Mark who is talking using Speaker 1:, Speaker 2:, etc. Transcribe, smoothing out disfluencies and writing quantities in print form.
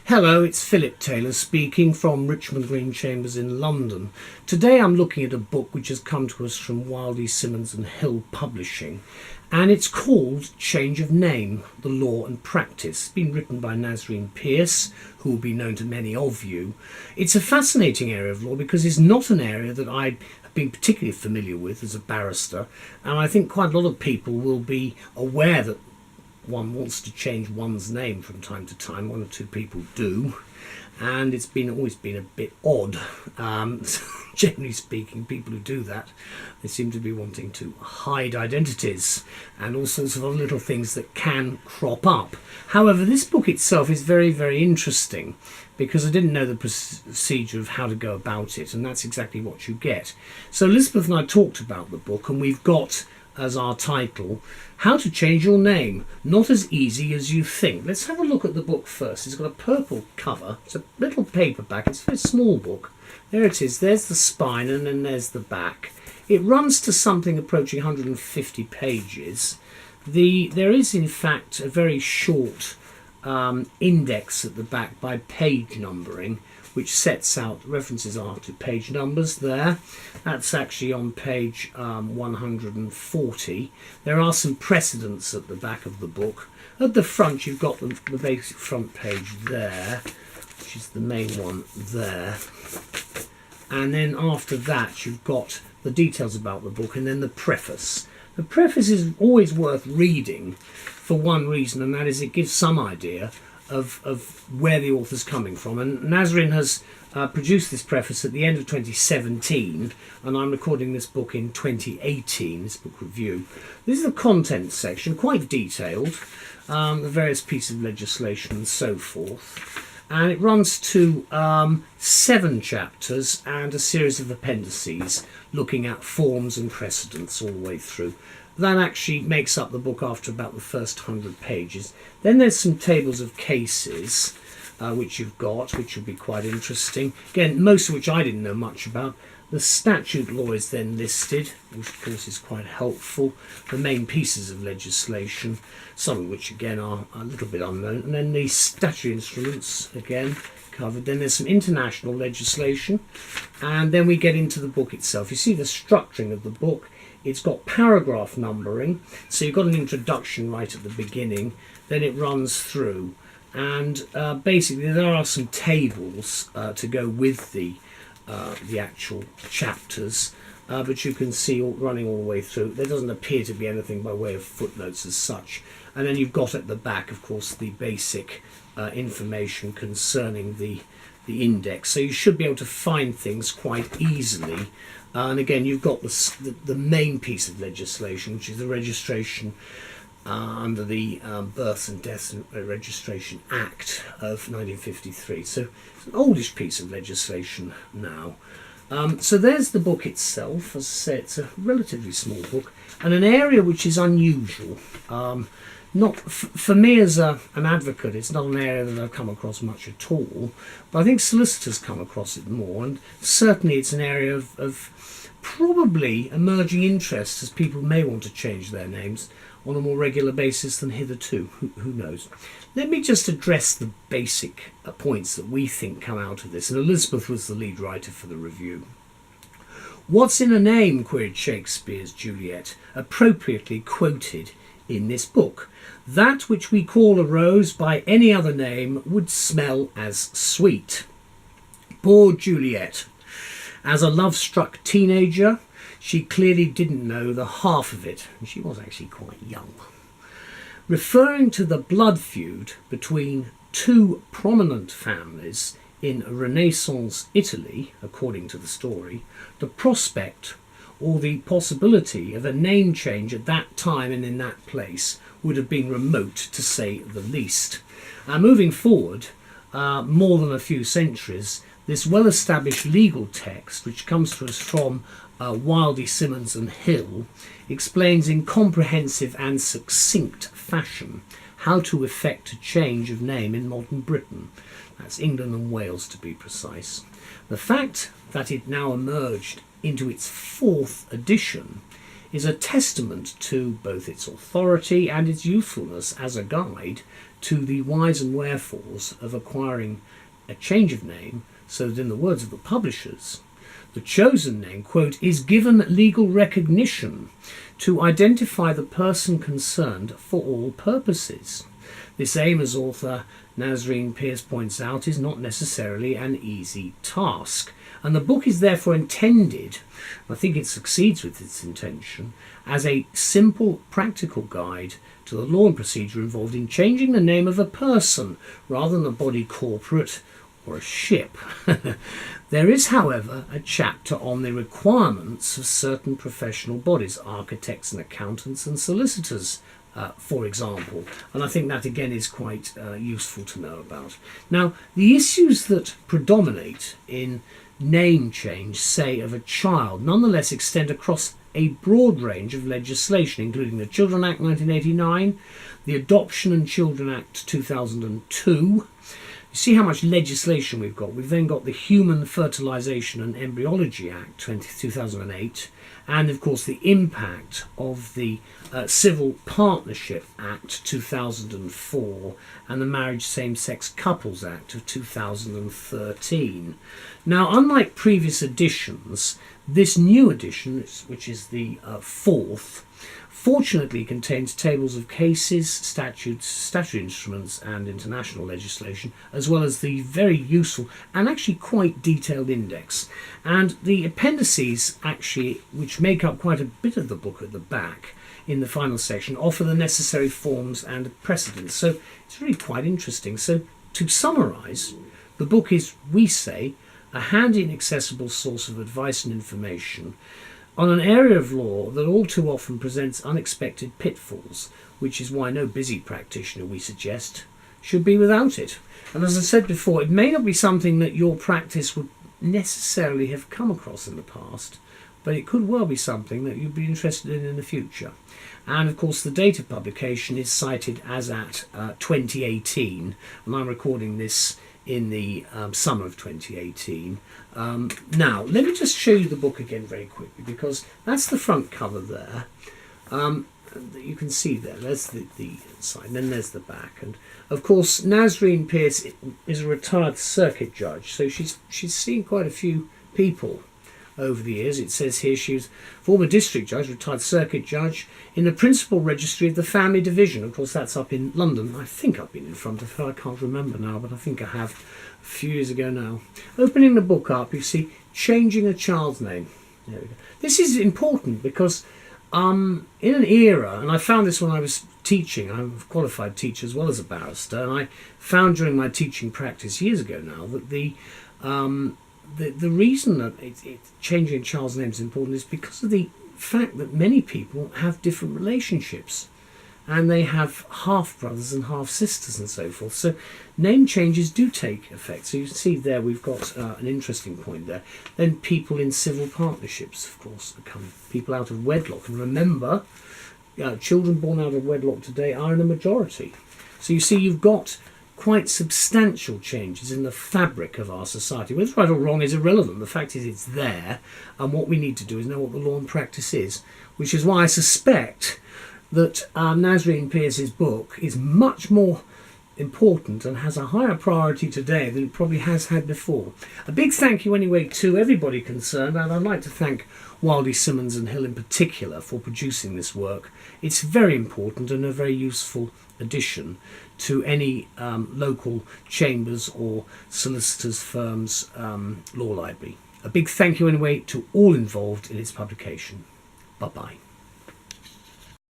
Speaker 1: Hello, it's Philip Taylor speaking from Richmond Green Chambers in London. Today I'm looking at a book which has come to us from Wildy, Simmonds and Hill Publishing, and it's called Change of Name, The Law and Practice. It's been written by Nasreen Pearce, who will be known to many of you. It's a fascinating area of law because it's not an area that I have been particularly familiar with as a barrister, and I think quite a lot of people will be aware that one wants to change one's name from time to time. One or two people do, and it's always been a bit odd. Generally speaking, people who do that, they seem to be wanting to hide identities and all sorts of other little things that can crop up. However, this book itself is very, very interesting because I didn't know the procedure of how to go about it, and that's exactly what you get. So Elizabeth and I talked about the book, and we've got as our title, How to Change Your Name, Not as Easy as You Think. Let's have a look at the book first. It's got a purple cover. It's a little paperback. It's a very small book. There it is. There's the spine and then there's the back. It runs to something approaching 150 pages. There is in fact a very short index at the back by page numbering, which sets out references are to page numbers there. That's actually on page 140. There are some precedents at the back of the book. At the front you've got the basic front page there, which is the main one there. And then after that you've got the details about the book and then the preface. The preface is always worth reading for one reason, and that is it gives some idea of where the author's coming from. And Nasreen has produced this preface at the end of 2017, and I'm recording this book in 2018, this book review. This is the contents section, quite detailed, the various pieces of legislation and so forth. And it runs to 7 chapters and a series of appendices looking at forms and precedents all the way through. That actually makes up the book after about the first 100 pages. Then there's some tables of cases which you've got, which will be quite interesting. Again, most of which I didn't know much about. The statute law is then listed, which of course is quite helpful. The main pieces of legislation, some of which again are a little bit unknown. And then the statutory instruments, again, covered. Then there's some international legislation. And then we get into the book itself. You see the structuring of the book. It's got paragraph numbering, so you've got an introduction right at the beginning, then it runs through, and basically there are some tables to go with the actual chapters, but you can see running all the way through. There doesn't appear to be anything by way of footnotes as such. And then you've got at the back, of course, the basic information concerning the index, so you should be able to find things quite easily. And again, you've got the main piece of legislation, which is the registration under the Births and Deaths Registration Act of 1953. So it's an oldish piece of legislation now. So there's the book itself. As I say, it's a relatively small book and an area which is unusual. Not for me as an advocate, it's not an area that I've come across much at all, but I think solicitors come across it more, and certainly it's an area of probably emerging interest as people may want to change their names on a more regular basis than hitherto. Who knows? Let me just address the basic points that we think come out of this, and Elizabeth was the lead writer for the review. What's in a name, queried Shakespeare's Juliet, appropriately quoted in this book. That which we call a rose by any other name would smell as sweet. Poor Juliet. As a love-struck teenager, she clearly didn't know the half of it, and she was actually quite young. Referring to the blood feud between two prominent families in Renaissance Italy, according to the story, the prospect or the possibility of a name change at that time and in that place would have been remote, to say the least. Moving forward, more than a few centuries, this well-established legal text, which comes to us from Wildy, Simmonds and Hill, explains in comprehensive and succinct fashion how to effect a change of name in modern Britain. That's England and Wales, to be precise. The fact that it now emerged into its 4th edition is a testament to both its authority and its usefulness as a guide to the whys and wherefores of acquiring a change of name, so that in the words of the publishers, the chosen name, quote, is given legal recognition to identify the person concerned for all purposes. This aim, as author Nasreen Pearce points out, is not necessarily an easy task, and the book is therefore intended, I think it succeeds with its intention, as a simple, practical guide to the law and procedure involved in changing the name of a person rather than a body corporate or a ship. There is, however, a chapter on the requirements of certain professional bodies, architects and accountants and solicitors, for example, and I think that again is quite useful to know about. Now, the issues that predominate in name change, say of a child, nonetheless extend across a broad range of legislation, including the Children Act 1989, the Adoption and Children Act 2002. You see how much legislation we've got. We've then got the Human Fertilisation and Embryology Act 2008, and of course the impact of the Civil Partnership Act 2004 and the Marriage Same-Sex Couples Act of 2013. Now, unlike previous editions, this new edition, which is the fourth, fortunately contains tables of cases, statutes, statutory instruments and international legislation, as well as the very useful and actually quite detailed index. And the appendices, actually, which make up quite a bit of the book at the back in the final section, offer the necessary forms and precedents. So it's really quite interesting. So to summarise, the book is, we say, a handy and accessible source of advice and information on an area of law that all too often presents unexpected pitfalls, which is why no busy practitioner, we suggest, should be without it. And as I said before, it may not be something that your practice would necessarily have come across in the past, but it could well be something that you'd be interested in the future. And of course the date of publication is cited as at 2018, and I'm recording this in the summer of 2018. Now, let me just show you the book again very quickly, because that's the front cover there. You can see there's the side, and then there's the back. And of course, Nasreen Pearce is a retired circuit judge, so she's seen quite a few people over the years. It says here she was former district judge, retired circuit judge in the principal registry of the family division. Of course, that's up in London. I think I've been in front of her. I can't remember now, but I think I have a few years ago now. Opening the book up, you see changing a child's name. There we go. This is important because in an era, and I found this when I was teaching, I'm a qualified teacher as well as a barrister, and I found during my teaching practice years ago now that the reason that changing a child's name is important is because of the fact that many people have different relationships, and they have half brothers and half sisters and so forth. So name changes do take effect. So you can see there we've got an interesting point there. Then people in civil partnerships, of course, become people out of wedlock. And remember, children born out of wedlock today are in a majority. So you see you've got quite substantial changes in the fabric of our society. Whether it's right or wrong is irrelevant. The fact is it's there, and what we need to do is know what the law and practice is, which is why I suspect that Nasreen Pearce's book is much more important and has a higher priority today than it probably has had before. A big thank you anyway to everybody concerned, and I'd like to thank Wildy, Simmonds and Hill in particular for producing this work. It's very important and a very useful addition to any local chambers or solicitors firms' law library. A big thank you anyway to all involved in its publication. Bye-bye.